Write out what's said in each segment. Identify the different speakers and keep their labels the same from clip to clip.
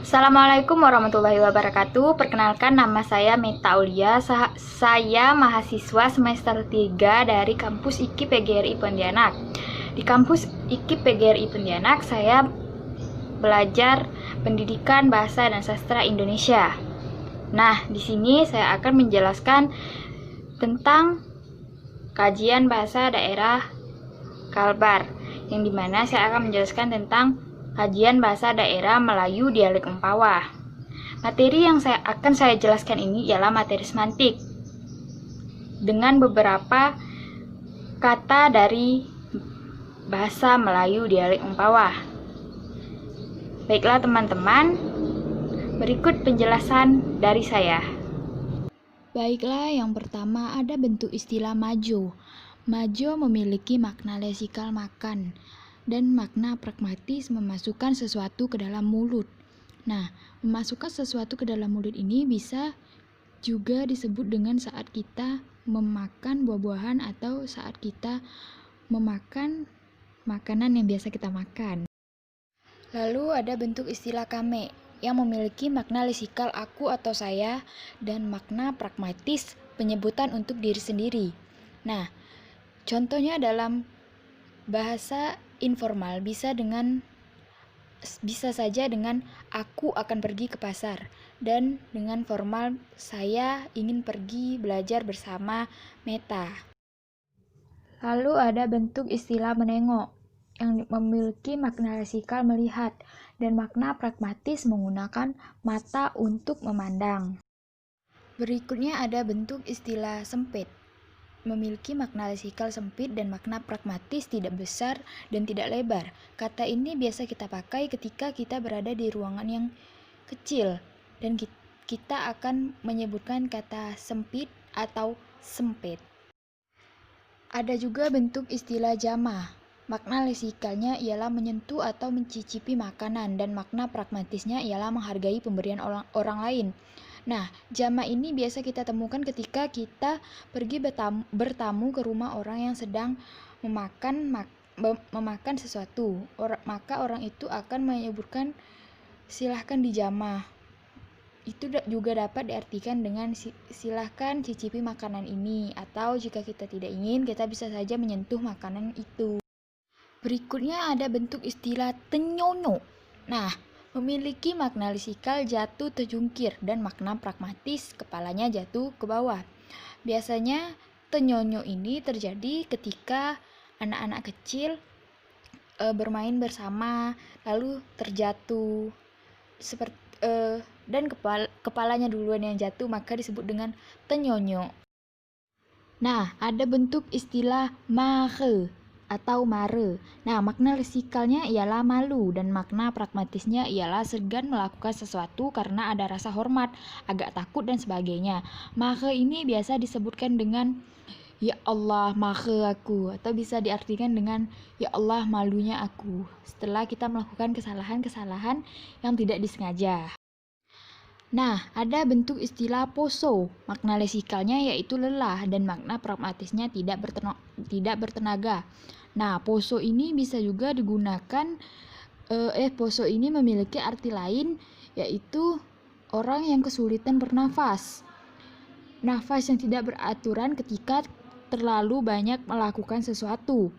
Speaker 1: Assalamualaikum warahmatullahi wabarakatuh. Perkenalkan, nama saya Meta Aulia. Saya mahasiswa semester 3 dari kampus IKIP PGRI Pontianak. Di kampus IKIP PGRI Pontianak, saya belajar pendidikan bahasa dan sastra Indonesia. Nah, di sini saya akan menjelaskan tentang kajian bahasa daerah Kalbar, yang dimana saya akan menjelaskan tentang kajian bahasa daerah Melayu dialek Mempawah. Materi yang akan saya jelaskan ini ialah materi semantik dengan beberapa kata dari bahasa Melayu dialek Mempawah. Baiklah teman-teman, berikut penjelasan dari saya.
Speaker 2: Baiklah, yang pertama ada bentuk istilah majo. Majo memiliki makna lesikal makan dan makna pragmatis memasukkan sesuatu ke dalam mulut. Nah, memasukkan sesuatu ke dalam mulut ini bisa juga disebut dengan saat kita memakan buah-buahan atau saat kita memakan makanan yang biasa kita makan. Lalu ada bentuk istilah kame yang memiliki makna lesikal aku atau saya dan makna pragmatis penyebutan untuk diri sendiri. Nah, contohnya dalam bahasa informal bisa saja dengan aku akan pergi ke pasar, dan dengan formal saya ingin pergi belajar bersama Meta. Lalu ada bentuk istilah menengok yang memiliki makna lesikal melihat dan makna pragmatis menggunakan mata untuk memandang. Berikutnya ada bentuk istilah sempit, memiliki makna lesikal sempit dan makna pragmatis tidak besar dan tidak lebar. Kata ini biasa kita pakai ketika kita berada di ruangan yang kecil dan kita akan menyebutkan kata sempit atau sempit. Ada juga bentuk istilah jamah. Makna lesikalnya ialah menyentuh atau mencicipi makanan dan makna pragmatisnya ialah menghargai pemberian orang lain. Nah, jamah ini biasa kita temukan ketika kita pergi bertamu ke rumah orang yang sedang memakan sesuatu. Maka orang itu akan menyebutkan silahkan dijamah. Itu juga dapat diartikan dengan silahkan cicipi makanan ini, atau jika kita tidak ingin, kita bisa saja menyentuh makanan itu. Berikutnya ada bentuk istilah tenyonyo. Nah, memiliki makna lesikal jatuh terjungkir dan makna pragmatis kepalanya jatuh ke bawah. Biasanya tenyonyo ini terjadi ketika anak-anak kecil bermain bersama lalu terjatuh dan kepalanya duluan yang jatuh, maka disebut dengan tenyonyo. Nah, ada bentuk istilah mare atau mare. Nah, makna lesikalnya ialah malu dan makna pragmatisnya ialah segan melakukan sesuatu karena ada rasa hormat, agak takut dan sebagainya. Mare ini biasa disebutkan dengan ya Allah mare aku, atau bisa diartikan dengan ya Allah malunya aku setelah kita melakukan kesalahan-kesalahan yang tidak disengaja. Nah, ada bentuk istilah poso. Makna lesikalnya yaitu lelah dan makna pragmatisnya tidak bertenaga. Nah, poso ini bisa juga digunakan poso ini memiliki arti lain, yaitu orang yang kesulitan bernafas. Nafas yang tidak beraturan ketika terlalu banyak melakukan sesuatu.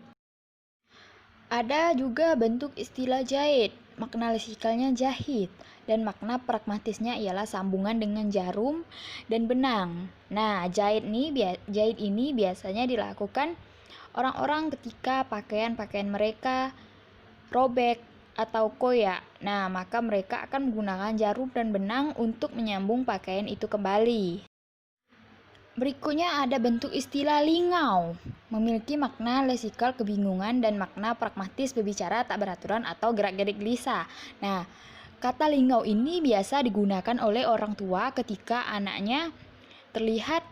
Speaker 2: Ada juga bentuk istilah jahit. Makna lesikalnya jahit dan makna pragmatisnya ialah sambungan dengan jarum dan benang. Nah, jahit ini biasanya dilakukan orang-orang ketika pakaian-pakaian mereka robek atau koyak. Nah, maka mereka akan menggunakan jarum dan benang untuk menyambung pakaian itu kembali. Berikutnya ada bentuk istilah lingau, memiliki makna lesikal kebingungan dan makna pragmatis berbicara tak beraturan atau gerak-gerik gelisah. Nah, kata lingau ini biasa digunakan oleh orang tua ketika anaknya terlihat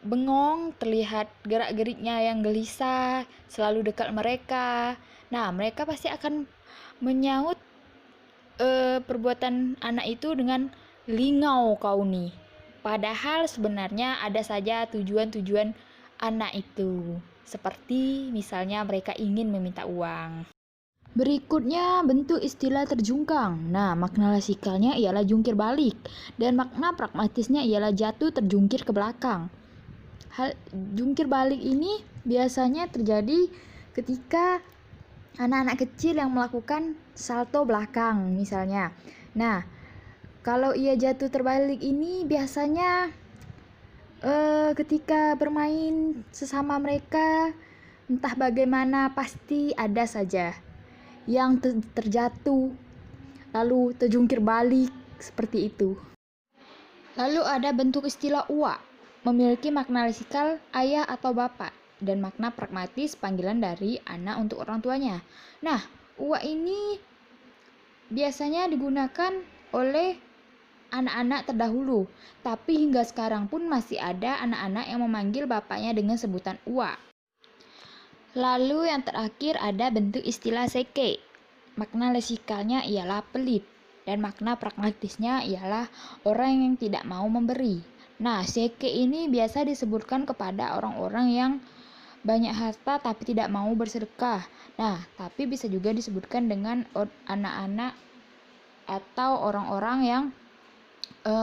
Speaker 2: bengong, terlihat gerak-geriknya yang gelisah, selalu dekat mereka. Nah, mereka pasti akan menyaut perbuatan anak itu dengan lingau kau nih. Padahal sebenarnya ada saja tujuan-tujuan anak itu. Seperti misalnya mereka ingin meminta uang. Berikutnya bentuk istilah terjungkang. Nah, makna lesikalnya ialah jungkir balik dan makna pragmatisnya ialah jatuh terjungkir ke belakang. Hal jungkir balik ini biasanya terjadi ketika anak-anak kecil yang melakukan salto belakang misalnya. Nah, kalau ia jatuh terbalik ini biasanya ketika bermain sesama mereka, entah bagaimana pasti ada saja yang terjatuh lalu terjungkir balik seperti itu. Lalu ada bentuk istilah uak, memiliki makna lesikal ayah atau bapak dan makna pragmatis panggilan dari anak untuk orang tuanya. Nah, uak ini biasanya digunakan oleh anak-anak terdahulu, tapi hingga sekarang pun masih ada anak-anak yang memanggil bapaknya dengan sebutan uak. Lalu yang terakhir ada bentuk istilah seke. Makna lesikalnya ialah pelit dan makna pragmatisnya ialah orang yang tidak mau memberi. Nah, seke ini biasa disebutkan kepada orang-orang yang banyak harta tapi tidak mau bersedekah. Nah, tapi bisa juga disebutkan dengan anak-anak atau orang-orang yang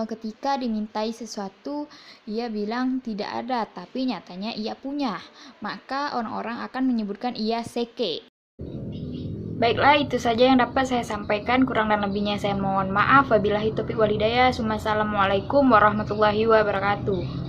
Speaker 2: ketika dimintai sesuatu ia bilang tidak ada tapi nyatanya ia punya, maka orang-orang akan menyebutkan ia seke.
Speaker 1: Baiklah, itu saja yang dapat saya sampaikan. Kurang dan lebihnya saya mohon maaf. Wabillahi taufiq wal hidayah. Assalamualaikum warahmatullahi wabarakatuh.